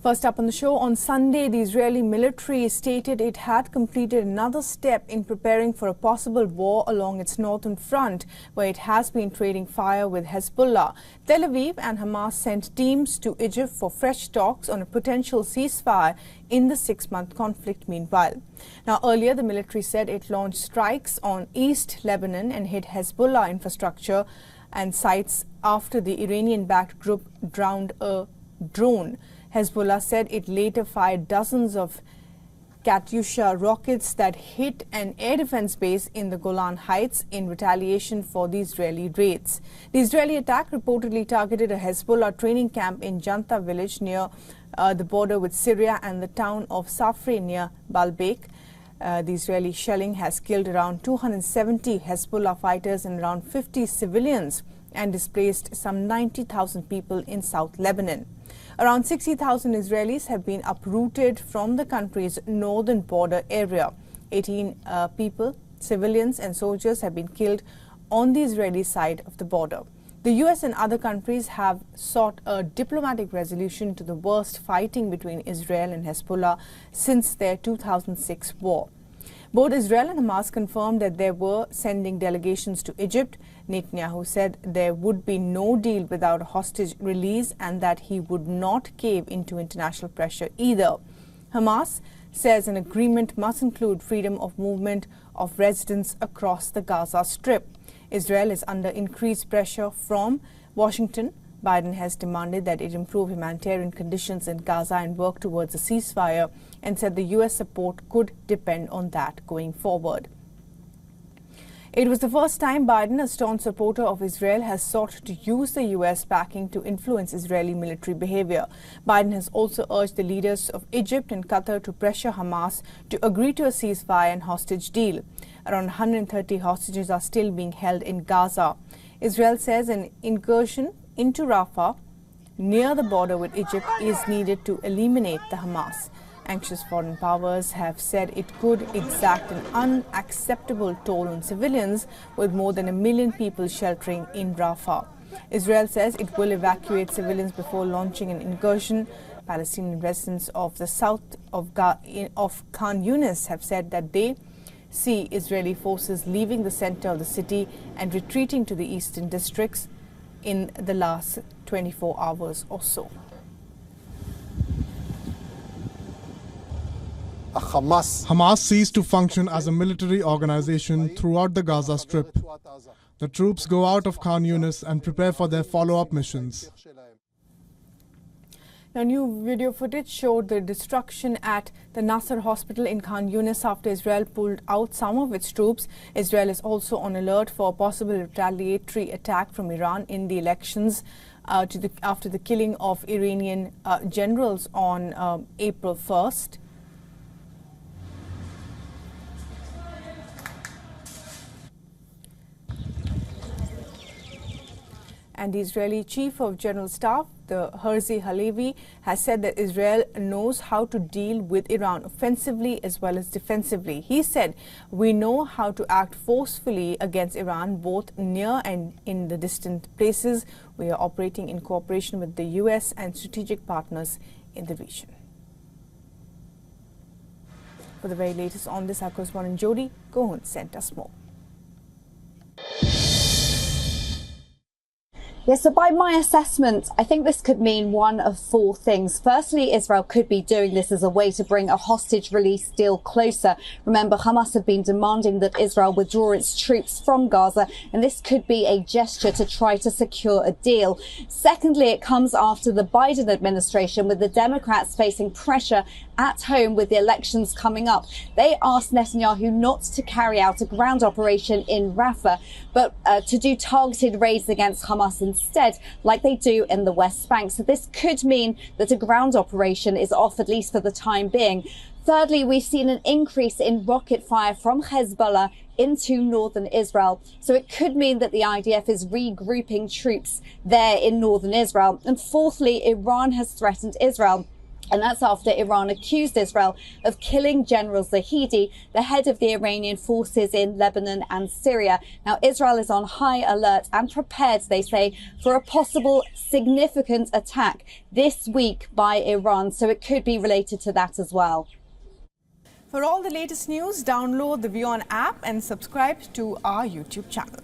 First up on the show, on Sunday, the Israeli military stated it had completed another step in preparing for a possible war along its northern front, where it has been trading fire with Hezbollah. Tel Aviv and Hamas sent teams to Egypt for fresh talks on a potential ceasefire in the 6-month conflict meanwhile. Now, earlier, the military said it launched strikes on East Lebanon and hit Hezbollah infrastructure and sites after the Iranian-backed group drowned a drone. Hezbollah said it later fired dozens of Katyusha rockets that hit an air defense base in the Golan Heights in retaliation for the Israeli raids. The Israeli attack reportedly targeted a Hezbollah training camp in Janta village near the border with Syria and the town of Safre near Baalbek. The Israeli shelling has killed around 270 Hezbollah fighters and around 50 civilians and displaced some 90,000 people in South Lebanon. Around 60,000 Israelis have been uprooted from the country's northern border area. 18 people, civilians and soldiers, have been killed on the Israeli side of the border. The US and other countries have sought a diplomatic resolution to the worst fighting between Israel and Hezbollah since their 2006 war. Both Israel and Hamas confirmed that they were sending delegations to Egypt. Netanyahu said there would be no deal without a hostage release and that he would not cave into international pressure either. Hamas says an agreement must include freedom of movement of residents across the Gaza Strip. Israel is under increased pressure from Washington. Biden has demanded that it improve humanitarian conditions in Gaza and work towards a ceasefire, and said the U.S. support could depend on that going forward. It was the first time Biden, a staunch supporter of Israel, has sought to use the U.S. backing to influence Israeli military behavior. Biden has also urged the leaders of Egypt and Qatar to pressure Hamas to agree to a ceasefire and hostage deal. Around 130 hostages are still being held in Gaza. Israel says an incursion into Rafah, near the border with Egypt, is needed to eliminate the Hamas. Anxious foreign powers have said it could exact an unacceptable toll on civilians, with more than 1 million people sheltering in Rafah. Israel says it will evacuate civilians before launching an incursion. Palestinian residents of the south of Khan Younis have said that they see Israeli forces leaving the center of the city and retreating to the eastern districts in the last 24 hours or so. Hamas ceased to function as a military organization throughout the Gaza Strip. The troops go out of Khan Younis and prepare for their follow-up missions. Now, new video footage showed the destruction at the Nasser hospital in Khan Younis after Israel pulled out some of its troops. Israel is also on alert for a possible retaliatory attack from Iran in the elections after the killing of Iranian generals on April 1st. And the Israeli Chief of General Staff, the Herzi Halevi, has said that Israel knows how to deal with Iran offensively as well as defensively. He said, "We know how to act forcefully against Iran, both near and in the distant places. We are operating in cooperation with the US and strategic partners in the region." For the very latest on this, our correspondent Jody Gohun sent us more. Yes, so by my assessment, I think this could mean one of 4 things. Firstly, Israel could be doing this as a way to bring a hostage release deal closer. Remember, Hamas have been demanding that Israel withdraw its troops from Gaza, and this could be a gesture to try to secure a deal. Secondly, it comes after the Biden administration, with the Democrats facing pressure at home with the elections coming up. They asked Netanyahu not to carry out a ground operation in Rafah, but to do targeted raids against Hamas instead, like they do in the West Bank. So this could mean that a ground operation is off, at least for the time being. Thirdly, we've seen an increase in rocket fire from Hezbollah into northern Israel. So it could mean that the IDF is regrouping troops there in northern Israel. And fourthly, Iran has threatened Israel And that's after Iran accused Israel of killing General Zahidi, the head of the Iranian forces in Lebanon and Syria. Now, Israel is on high alert and prepared, they say, for a possible significant attack this week by Iran. So it could be related to that as well. For all the latest news, download the WION app and subscribe to our YouTube channel.